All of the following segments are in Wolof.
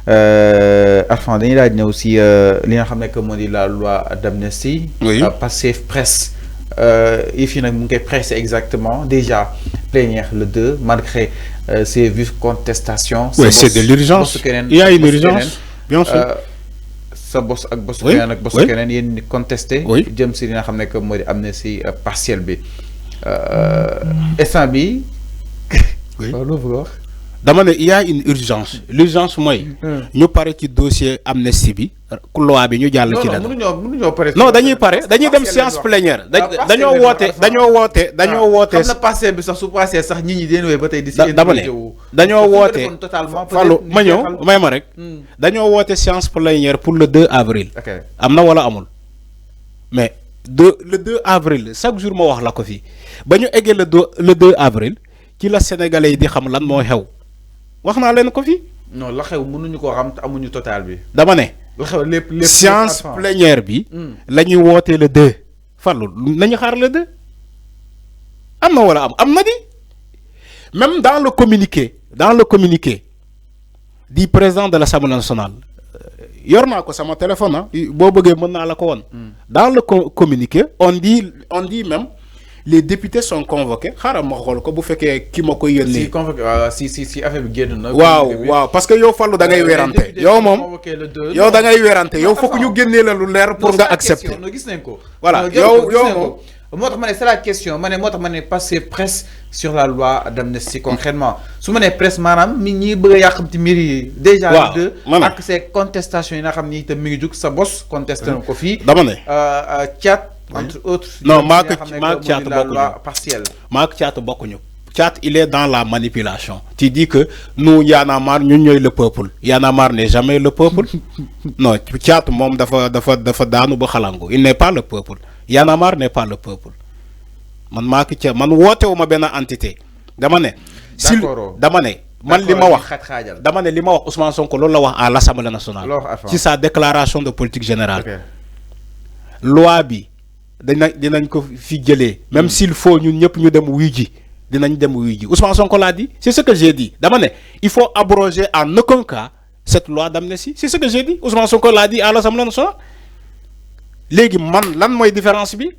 Arfan dañuy laaj ne aussi li nga xam ne que moo di la loi d'amnistie. oui Pastef presse il fi nag mu ngi koy pressé exactement déjà plénière le 2 malgré ces vives contestations. oui c'est de l'urgence il y a une urgence bien sûr. sa boss ak boss keneen ak boss keneen yéen ni contesté. jëm si li nga xam ne que moo di amnistie partielle bi instant bi. oui loo bëgg wax. dama ne il y a une urgence l'urgence mooy. ñu pare ci dossier amnistie bi loi bi ñu jàll ci la. mënuñoo pare. non dañuy pare dañuy dem séance plénière. dañoo woote xam na passé bi sax su passé sax nit ñi dañu ba tey di. dama ne dañoo woote Fallou ma ñëw may ma rek. dañoo woote séance plénière pour le 2 avril. am na wala amul. mais le 2 avril chaque jour ma wax la ko fii ba ñu eggee le 2 avril ci la sénégalais yi di xam lan moo xew. wax naa leen ko fi. non la xew mënuñu ko xam te amuñu total bi. dama ne. la xew lépp séance plénière bi. la ñuy wootee le 2. Fallou nañu xaar le 2. am na wala am na di. même dans le communiqué du président de l'Assemblée nationale yor naa ko sama téléphone ah boo bëggee mën naa la ko woon. dans le communiqué on dit même. Les députés sont convoqués xaaral ma xool ko bu fekkee ki ma koy yónnee. si convoqué si affaire bi génn na. waaw parce que yow Fallou da ngay werante yow moom yow da ngay werante yow fokk ñu génnee la lu leer pour nga accepter. gis nañ ko. voilà yow moom. moo tax ma ne c'est la question ma ne moo tax ma ne passer presse sur la loi d'amnistie concrètement su ma nee presse maanaam mi ñi bëgg a yàqamti mbir yi. déjà de ak ces contestations yi nga xam ni itam mi ngi jug sa bos. contesté na ko fii. dama ne Thiat. entre autres. non maak Thiat bokkuñu maak Thiat bokkuñu. Thiat il est dans la manipulation. tu dis que nous Y'en a marre ñun ñooy le peuple. Y'en a marre n'est jamais le peuple. non Thiat moom dafa daanu ba xalangu il n'est pas le peuple. Y'en a marre n'est pas le peuple. man maak Thiat man wootewu ma benn entité. dama ne. dama ne. man li ma wax dama ne li ma wax Ousmane Sonko loolu la wax à l'Assemblée nationale. ci sa déclaration de politique générale. loi bi. dinañ ko fi jëlee même s'il faut ñun ñëpp ñu dem wuy ji dinañ dem wuy ji Ousmane Sonko l'a dit c'est ce que j'ai dit dama ne il faut abroger en aucun cas cette loi d'amnistie c'est ce que j'ai dit Ousmane Sonko l'a dit à l'Assemblée nationale léegi man lan mooy différence bi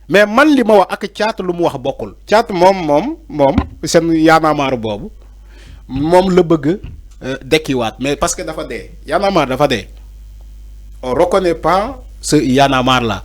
mais man li ma wax ak Thiat lu mu wax bokkul Thiat moom seen Y'en a marre boobu moom la bëgg dekkiwaat mais parce que dafa dee Y'en a marre dafa dee on reconnaît pas ce Y'en a marre là.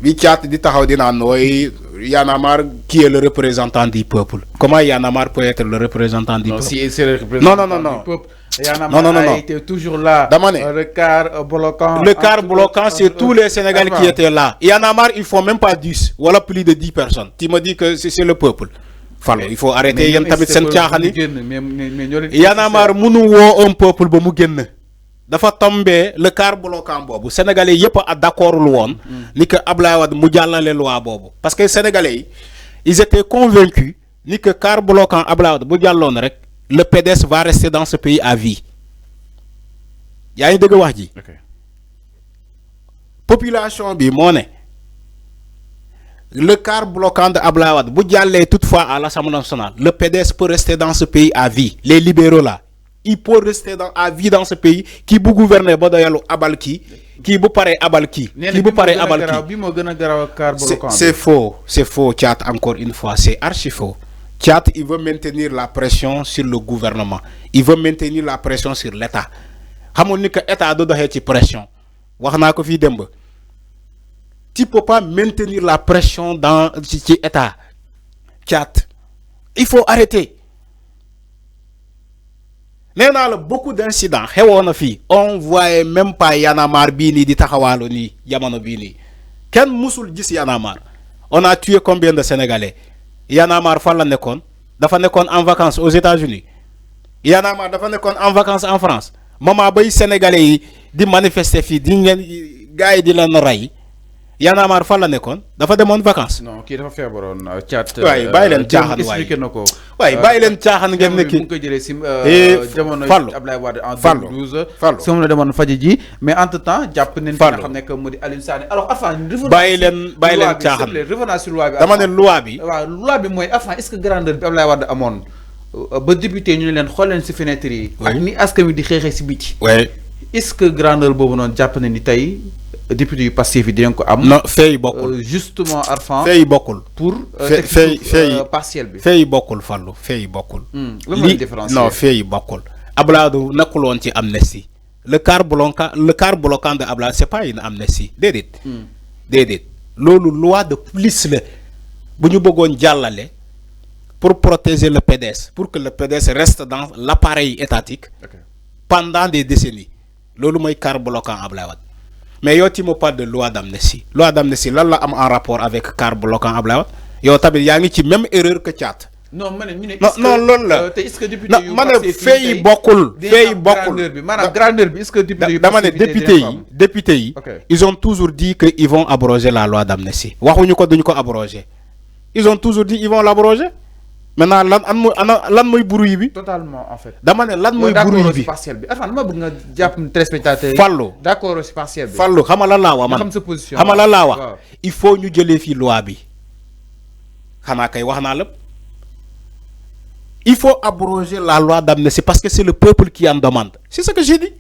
bi Thiat di taxaw di naan nooy Y'en a marre qui est le représentant du peuple. Comment Y'en a marre peut être le représentant du peuple? Si c'est le représentant du peuple. Y'en a marre a été toujours là. Le quart bloquant. Le quart bloquant, c'est tous les Sénégalais qui étaient là. Y'en a marre, il faut même pas 10, voilà plus de 10 personnes. Tu me dis que c'est le peuple. Il faut arrêter yéen tamit seen caaxaan yi. Y'en a marre mënu woo un peuple ba mu génn. dafa tombé le quart bloquant boobu sénégalais yëpp a d'accord lu woon ni que Ablaye Wade mu jàllale loi boobu parce que sénégalais yi ils étaient convaincus ni que quart bloquant Ablaye Wade bu jàlloon rek le PDS va rester dans ce pays à vie yaa ngi dëgg wax ji population bi moo ne le quart bloquant de Ablaye Wade bu jàllee toutefois à l'Assemblée nationale le PDS peut rester dans ce pays à vie les libéraux là il peut rester à vie dans ce pays qui bu gouverner ba doyalu abal kii bu paree abal kii bu paree abal kii c'est faux Thiat encore une fois c'est archi faux Thiat il veut maintenir la pression sur le gouvernement il veut maintenir la pression sur l'État xamul ni que État du doxee ci pression wax naa ko fii démb tu peux pas maintenir la pression dans ci État Thiat il faut arrêter nee naa la beaucoup d'incidents xewoon na fii on voyait même pas Y'en a marre bii nii di taxawaalu nii jamono bii nii kenn musul gis Y'en a marre on a tué combien de Sénégalais Y'en a marre fan la nekkoon dafa nekkoon en vacances aux États-Unis Y'en a marre dafa nekkoon en vacances en France moment bay Sénégalais yi di manifester fii di ngeen gars yi di leen rey Y'en a marre fan la nekkoon dafa demoon vacances. non kii dafa feebaroon Thiat. waay bàyyi leen caaxaan waay expliqué na ko. waay bàyyi leen caaxaan ngeen ne kii mu ngi koy jëlee si jamono Ablaye Wade en 2012. Fallou la demoon faji ji mais entre temps jàpp nañ fi nga xam ne que mu di Alioune Sané alors enfin. bàyyi leen caaxaan revenant sur loi bi. dama ne loi bi. waaw loi bi mooy enfin est-ce que grandeur bi Ablaye Wade amoon. ba député ñu leen xool leen ci fenêtre yi. ak ni askan wi di xeexee ci biti. est-ce que grandeur boobu noonu jàpp na ni tey député yu passif yi dinañ ko am. non fay bokkul justement Arfan. fay bokkul. pour fay partiel bi. fay bokkul Fallou fay bokkul. lan mooy différence non fay bokkul. Abdoulaye nekkul woon ci amnistie le quart bloquant de Abdoulaye c'est pas une amnistie déedéet. déedéet loolu loi de plus la bu ñu bëggoon jàllale pour protéger le PDS pour que le PDS reste dans l'appareil étatique pendant des décennies loolu mooy quart bloquant Abdoulaye Wade mais yow tu me parles de loi d'amnistie lan la am en rapport avec quart bloquant Abdoulaye Wade yow tamit yaa ngi ci même erreur que Thiat. non ma ne ñu ne. non loolu la est-ce que député yu ma ne fay bokkul fay bokkul maanaam grandeur bi est-ce que député yu dama ne député yi ils ont toujours dit que ils vont abroger la loi d'amnistie waxuñu ko duñu ko abroger ils ont toujours dit ils vont l'abroger maintenant lan mooy bruit bi. totalement en fait. dama ne lan mooy bruit bi partiel bi enfin dama bëgg nga jàpp téléspectateur. Fallou d'accord ci partiel bi. Fallou xam nga lan laa wax man xam sa position xam nga lan laa wax il faut ñu jëlee fii loi bi xanaa kay wax naa lépp. Il faut abroger la loi d'amnistie parce que c'est le peuple qui en demande. C'est ce que j'ai dit.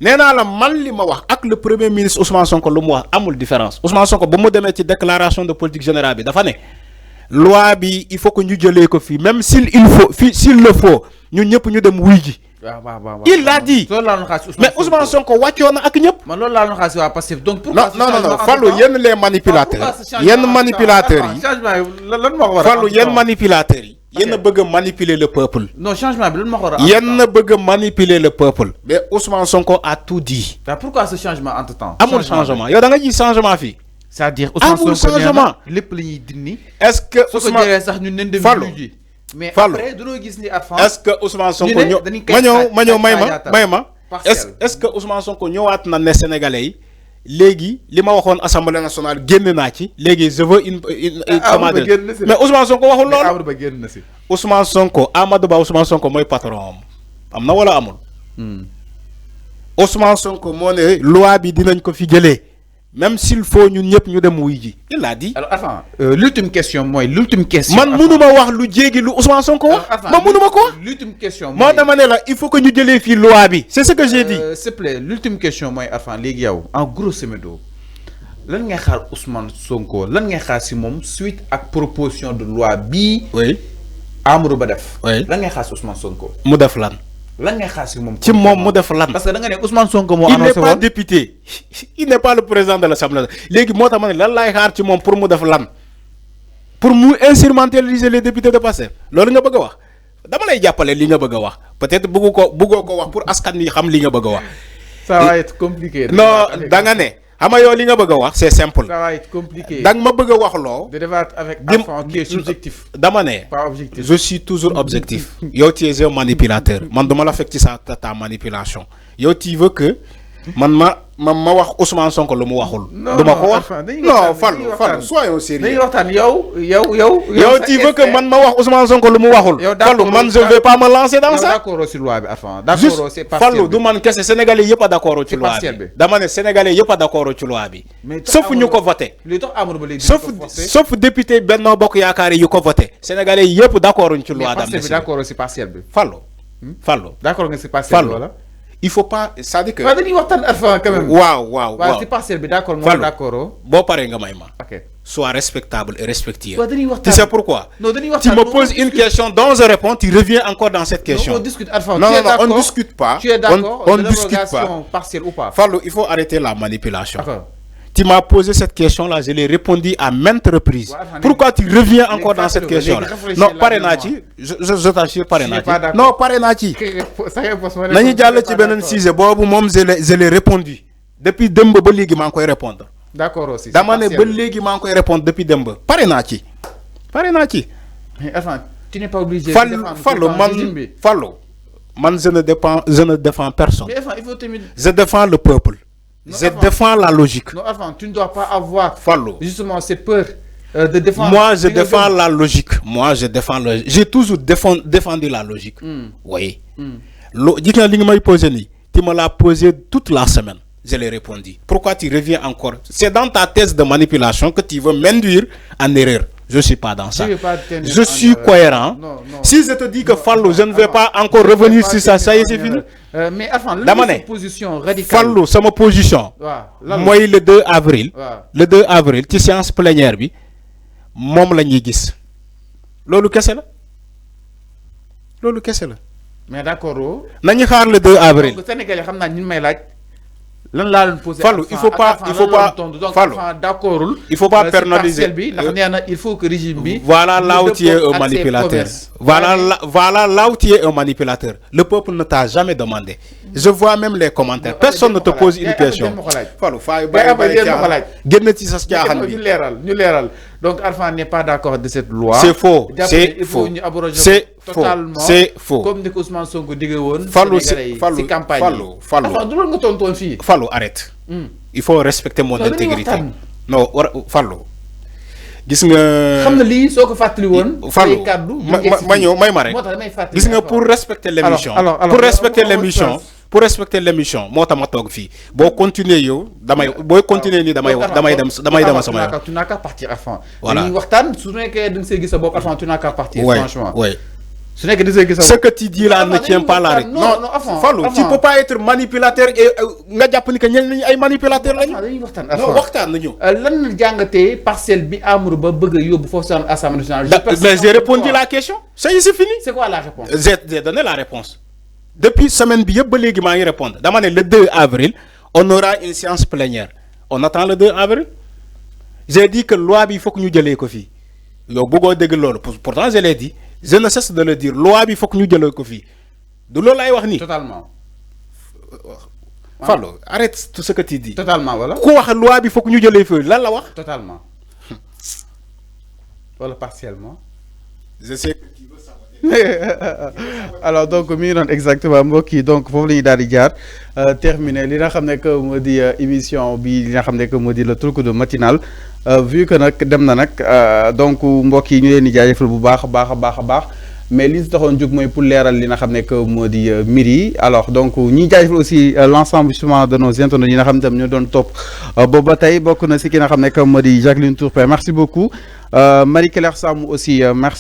Néna la man li ma wax ak le premier ministre Ousmane Sonko lu mu wax amul différence. Ousmane Sonko ba mu demee ci déclaration de politique générale bi dafa ne loi bi il faut que ñu jëlee ko fii même s'il le faut ñun ñëpp ñu dem wuy ji. Il l'a dit. Mais Ousmane Sonko wàccoon na ak ñëpp. man loolu laa doon xaar waa Pastef donc pourquoi non Fallou yenn les manipulateurs yenn manipulateurs yi lan moo ko war a Fallou yenn manipulateurs yi yéen bëgg manipuler le peuple. Non, changement bi lan moo ko war a yéen bëgg manipuler le peuple. Mais Ousmane Sonko a tout dit. Pourquoi ce changement entre temps. amul changement yow da nga ji changement fii. c'est-à-dire Ousmane Sonko changement lépp la ñuy dindi. est-ce que Ousmane Sonko sax ñun nañ dem ji mais après dañoo gis ni est-ce que Ousmane Sonko ma ñëw may ma est-ce que Ousmane Sonko ñëwaat na ne Sénégalais yi léegi li ma waxoon assemblée nationale génn naa ci léegi je veux une commande mais Ousmane Sonko waxul loolu Amadou Ba génn na si Ousmane Sonko Amadou Ba Ousmane Sonko mooy patron am na wala amul Ousmane Sonko moo ne loi bi dinañ ko fi jëlee même s'il faut ñun ñëpp ñu dem wuy ji il a dit. Alors attends l'ultime question man mënuma wax lu jéegi lu Ousmane Sonko wax man mënuma ko l'ultime question moo dama ne la il faut que ñu jëlee fii loi bi c'est ce que j'ai dit s'il te plaît l'ultime question mooy Arfan léegi yow en grosso modo lan ngay xaar Ousmane Sonko lan ngay xaar si moom suite ak proposition de loi bii Amadou Ba def lan ngay xaar si Ousmane Sonko mu def lan ngay xaar si moom ci moom mu def lan parce que da nga ne Ousmane Sonko moo il n'est pas député il n'est pas le président de l'Assemblée léegi moo tax ma ne lan laay xaar ci moom pour mu def lan pour mu instrumentaliser les députés de Pastef loolu nga bëgg a wax dama lay jàppale li nga bëgg a wax peut-être bëggoo ko wax pour askan yi xam li nga bëgg a wax ça va être compliqué non da nga ne xam nga yow li nga bëgg a wax c'est simple ça va être compliqué da nga ma bëgg a wax loo de débattre avec Arfan qui est subjectif dama ne pas objectif je suis toujours objectif yow tu es un manipulateur man duma la fekk ci sa ta manipulation yow tu veux que man ma wax Ousmane Sonko lu mu waxul duma ko wax non Fallou soyons sérieux dañuy waxtaan yow tu veux que man ma wax Ousmane Sonko lu mu waxul Fallou man je vais pas me lancer dans ça d'accord sur loi bi Arfan d'accord c'est partiel Fallou du man kese sénégalais yëpp a d'accord ci loi bi dama ne sénégalais yëpp a d'accord ci loi bi sauf ñu ko voté sauf député Benno Bokk Yaakaar yu ko voté sénégalais yëpp d'accord ci loi d'amnistie d'accord c'est partiel bi Fallou d'accord nga c'est partiel wala il faut pas c'est-à-dire que dañuy waxtaan Arfan quand même waaw c'est partiel bi d'accord moi d'accord boo paree nga may ma ok sois respectable et respectueux. Tu sais pourquoi? Tu me poses une question dont je réponds, tu reviens encore dans cette question. On discute, Arfan. Non, on ne discute pas. Tu es d'accord? On ne discute pas. Partielle ou pas? Fallou, il faut arrêter la manipulation. Tu m'as posé cette question-là, je l'ai répondu à maintes reprises. Pourquoi tu reviens encore dans cette question-là? Non, Parenachi, je t'assure, Parenachi. Non, Parenachi. Nani Diallo ci benen sujet bobu mom je l'ai répondu. Depuis demb ba légui man koy répondre. D'accord aussi. Dama ne ba légui man koy répondre depuis demb. Parenachi. Mais enfin, tu n'es pas obligé de Fallou, man je ne défends personne. Mais enfin, il faut terminer. Je défends le peuple. Je défends la logique. Non, enfin, tu ne dois pas avoir Fallou. Justement cette peur de défendre. Moi, je défends la logique. J'ai toujours défendu la logique. Oui. Tu me l'as posé toute la semaine. Je l'ai répondu. Pourquoi tu reviens encore? C'est dans ta thèse de manipulation que tu veux m'induire en erreur. Je suis pas dans ça. Je suis cohérent. Si je te dis que Fallou, je ne vais pas encore revenir sur ça, ça y est, c'est fini. Mais enfin, la position radicale. Fallou, c'est ma position. Moi, le 2 avril, le 2 avril, ci séance plénière bi, mom la ñuy gis. Lolu kessé la. Lolu kessé la. Mais d'accord. Nañu xaar le 2 avril. Donc Sénégalais xamna ñu may laaj. Lan la leen poser. Fallou, il faut pas Fallou, d'accord. Il faut pas pénaliser. Il faut que régime bi. Voilà là où tu es un manipulateur. Voilà là où tu es un manipulateur. Le peuple ne t'a jamais demandé. Je vois même les commentaires. Personne ne te pose une question. Fallou, donc Alpha n'est pas d'accord de cette loi. C'est faux. C'est faux. C'est faux. C'est faux. Comme dit Ousmane Sonko dit que Fallou, Fallou, arrête. Il faut respecter mon intégrité. Non, Fallou. Gis nga xam na lii soo ko fàttali woon. Fallou ma ñëw may ma rek. Gis nga pour respecter l'émission. Pour respecter l'émission moo tax ma toog fii boo continuer yow booy continuer nii damay dem sama yoon. Tu n'as qu'à partir avant. Voilà waxtaan su nekkee da nga see gis sa bopp avant tu n'as qu'à partir. Franchement. Ce que tu dis là ne tient pas la règle. Non, Fallou, tu ne peux pas être manipulateur et nga jàpp ni que ñenn ay manipulateur lañu. Non, waxtaan nañu. Lan jàngatee parcelle bi Amadou Ba bëgg a yóbbu foofu sa Assemblée nationale. Mais j'ai répondu la question. Ça y est, c'est fini. C'est quoi la réponse? J'ai donné la réponse. Depuis semaine bi yëpp ba léegi maa ngi répondre. Dama ne le 2 avril, on aura une séance plénière. On attend le 2 avril. J'ai dit que loi bi il faut que ñu jëlee ko fii. Yow bëggoo dégg loolu. Pourtant je l'ai dit. Je ne cesse de le dire. Loi bi faut que ñu jëlee ko fii. Du loolu lay wax nii. Totalement. Fallou, arrête tout ce que tu dis. Totalement, voilà. Ku wax loi bi faut que ñu jëlee fii lan la wax. Totalement. Voilà, partiellement. Je sais. Alors donc mi ngi doon exactement mbokk yi donc foofu la ñuy daal di jaar terminé li nga xam ne que moo di émission bi li nga xam ne que moo di le truc de matinal vu que nag dem na nag donc mbokk yi ñu leen di jaajëfal bu baax a baax mais li ñu taxoon jóg mooy pour leeral li nga xam ne que moo di mbir yi alors donc ñi jaajëfal aussi l'ensemble justement de nos internautes yi nga xam ne tam ñoo doon topp boobu ba tey bokk na si ki nga xam ne que moo di Jacqueline Tourpin merci beaucoup Marie-Claire Sam aussi merci.